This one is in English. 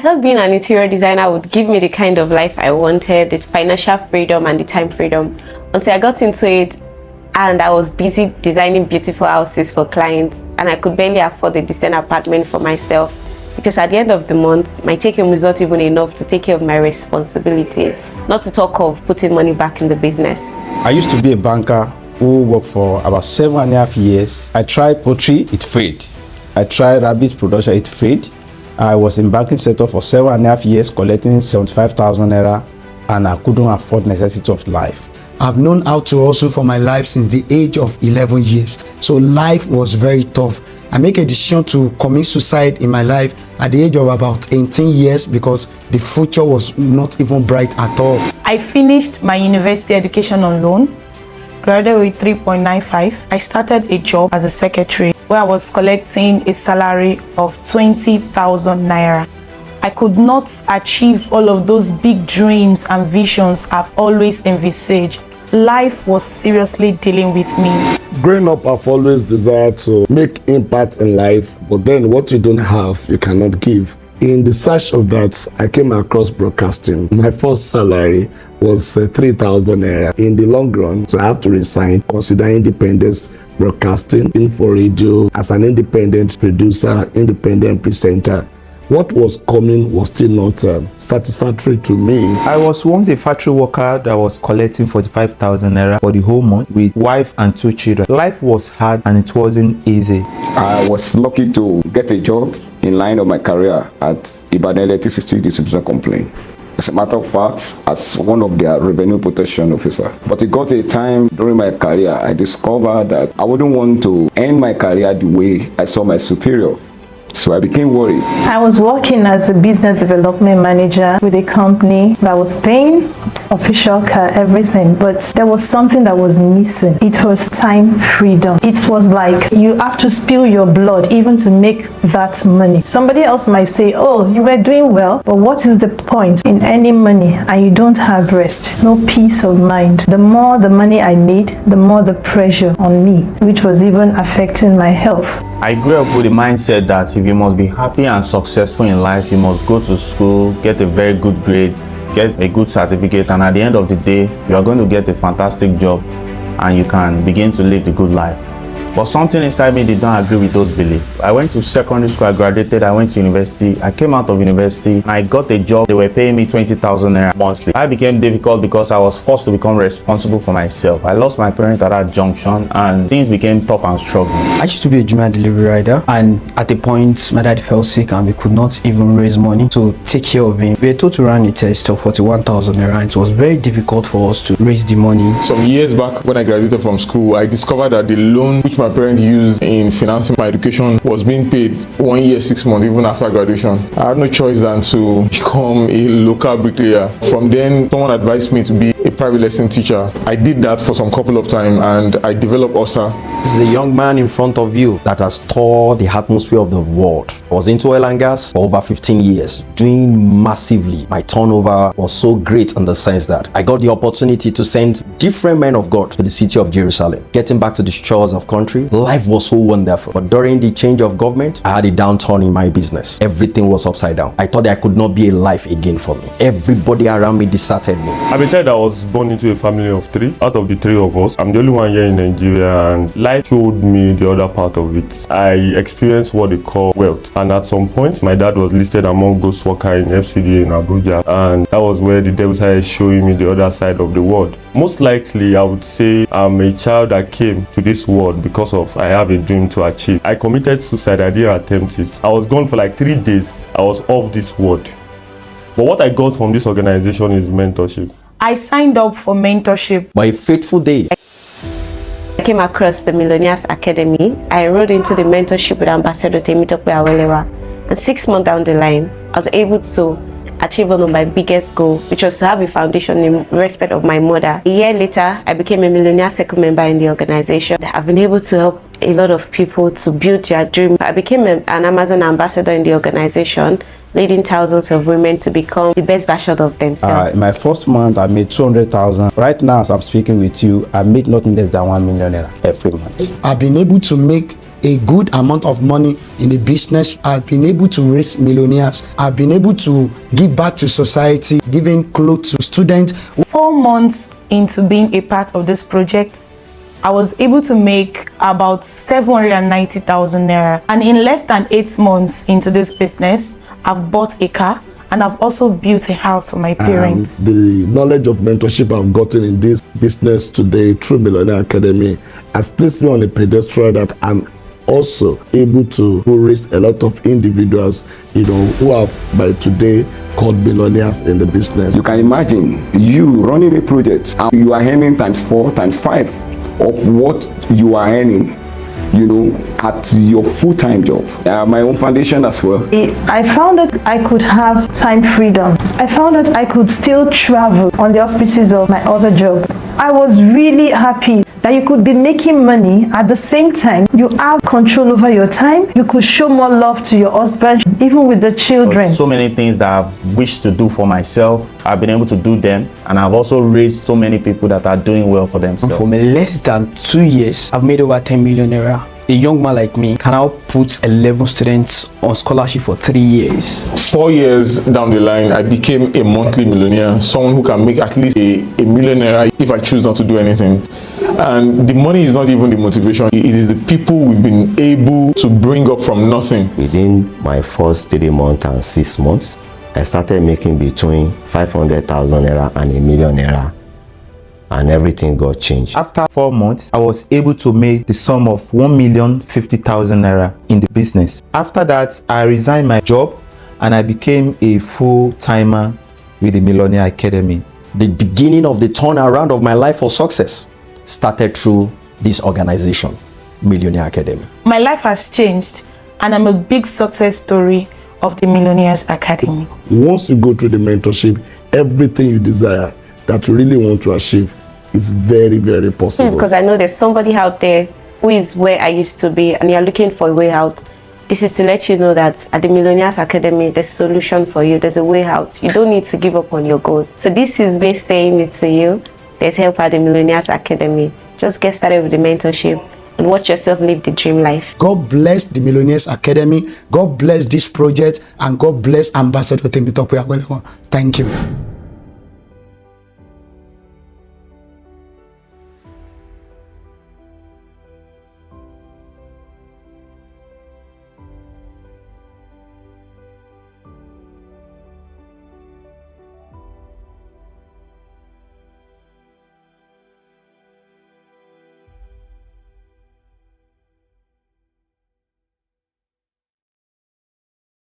thought being an interior designer would give me the kind of life I wanted, this financial freedom and the time freedom, until I got into it and I was busy designing beautiful houses for clients, and I could barely afford a decent apartment for myself, because at the end of the month, my take home was not even enough to take care of my responsibility, not to talk of putting money back in the business. I used to be a banker who worked for about 7.5 years. I tried poultry, it failed. I tried rabbit production, it failed. I was in banking sector for 7.5 years, collecting 75,000 naira, and I couldn't afford necessity of life. I've known how to hustle for my life since the age of 11 years. So life was very tough. I make a decision to commit suicide in my life at the age of about 18 years because the future was not even bright at all. I finished my university education on loan, graduated with 3.95. I started a job as a secretary where I was collecting a salary of 20,000 naira. I could not achieve all of those big dreams and visions I've always envisaged. Life was seriously dealing with me. Growing up, I've always desired to make impact in life, but then what you don't have, you cannot give. In the search of that, I came across broadcasting. My first salary was 3,000 naira. In the long run, so I have to resign, consider independence broadcasting, in for radio, as an independent producer, independent presenter. What was coming was still not satisfactory to me. I was once a factory worker that was collecting 45,000 naira for the whole month with wife and 2 children. Life was hard and it wasn't easy. I was lucky to get a job in line of my career at Ibadan Electricity Distribution Company. As a matter of fact, as one of their revenue protection officer. But it got a time during my career, I discovered that I wouldn't want to end my career the way I saw my superior. So I became worried. I was working as a business development manager with a company that was paying official car, everything, but there was something that was missing. It was time freedom. It was like you have to spill your blood even to make that money. Somebody else might say, oh, you were doing well, but what is the point in earning money and you don't have rest, no peace of mind? The more the money I made, the more the pressure on me, which was even affecting my health. I grew up with the mindset that if you must be happy and successful in life, you must go to school, get a very good grades, get a good certificate, and at the end of the day, you are going to get a fantastic job and you can begin to live the good life. But something inside me did not agree with those beliefs. I went to secondary school, I graduated, I went to university, I came out of university, and I got a job. They were paying me 20,000 naira monthly. I became difficult because I was forced to become responsible for myself. I lost my parents at that junction and things became tough and struggling. I used to be a junior delivery rider, and at a point my dad fell sick and we could not even raise money to take care of him. We were told to run a test of 41,000 naira, and it was very difficult for us to raise the money. Some years back when I graduated from school, I discovered that the loan which my parents used in financing my education was being paid 1 year, 6 months even after graduation. I had no choice than to become a local bricklayer. From then, someone advised me to be a private lesson teacher. I did that for some couple of time and I developed OSA. This is a young man in front of you that has toured the atmosphere of the world. I was into oil and gas for over 15 years, doing massively. My turnover was so great in the sense that I got the opportunity to send different men of God to the city of Jerusalem. Getting back to the shores of country, life was so wonderful. But during the change of government, I had a downturn in my business. Everything was upside down. I thought there could not be a life again for me. Everybody around me deserted me. I've been said I was born into a family of 3. Out of the 3 of us, I'm the only one here in Nigeria, and life showed me the other part of it. I experienced what they call wealth, and at some point my dad was listed among ghost worker in FCDA in Abuja, and that was where the devil started showing me the other side of the world. Most likely I would say I'm a child that came to this world because of I have a dream to achieve. I committed suicide. I didn't attempt it. I was gone for like 3 days. I was off this world. But what I got from this organization is mentorship. I signed up for mentorship. By a fateful day, I came across the Millionaires Academy. I enrolled into the mentorship with Ambassador Temitope Awelewa. And 6 months down the line, I was able to achieve one of my biggest goals, which was to have a foundation in respect of my mother. A year later, I became a Millionaire second member in the organization. I've been able to help a lot of people to build their dream. I became an Amazon ambassador in the organization, leading thousands of women to become the best version of themselves. In my first month, I made 200,000. Right now, as I'm speaking with you, I made nothing less than 1 million naira every month. I've been able to make a good amount of money in the business. I've been able to raise millionaires. I've been able to give back to society, giving clothes to students. 4 months into being a part of this project, I was able to make about 790,000 naira. And in less than 8 months into this business, I've bought a car and I've also built a house for my parents. The knowledge of mentorship I've gotten in this business today through Millionaire Academy has placed me on a pedestal that I'm also able to raise a lot of individuals, who have by today called millionaires in the business. You can imagine you running a project and you are earning ×4, ×5 of what you are earning, at your full-time job. My own foundation as well. I found that I could have time freedom. I found that I could still travel on the auspices of my other job. I was really happy that you could be making money at the same time. You have control over your time. You could show more love to your husband, even with the children. So many things that I've wished to do for myself, I've been able to do them, and I've also raised so many people that are doing well for themselves. For less than 2 years, I've made over 10 million naira. A young man like me can now put 11 students on scholarship for 3 years. 4 years down the line, I became a monthly millionaire, someone who can make at least a millionaire if I choose not to do anything. And the money is not even the motivation, it is the people we've been able to bring up from nothing. Within my first 3 months and 6 months, I started making between 500,000 naira and a million naira. And everything got changed. After 4 months, I was able to make the sum of 1,050,000 naira in the business. After that, I resigned my job and I became a full-timer with the Millionaire Academy. The beginning of the turnaround of my life for success started through this organization, Millionaire Academy. My life has changed and I'm a big success story of the Millionaires Academy. Once you go through the mentorship, everything you desire that you really want to achieve is very, very possible. Because I know there's somebody out there who is where I used to be and you're looking for a way out. This is to let you know that at the Millionaires Academy, there's a solution for you. There's a way out. You don't need to give up on your goal. So this is me saying it to you. There's help at the Millionaires Academy. Just get started with the mentorship and watch yourself live the dream life. God bless the Millionaires Academy. God bless this project, and God bless Ambassador Temitope Awelewa. Thank you.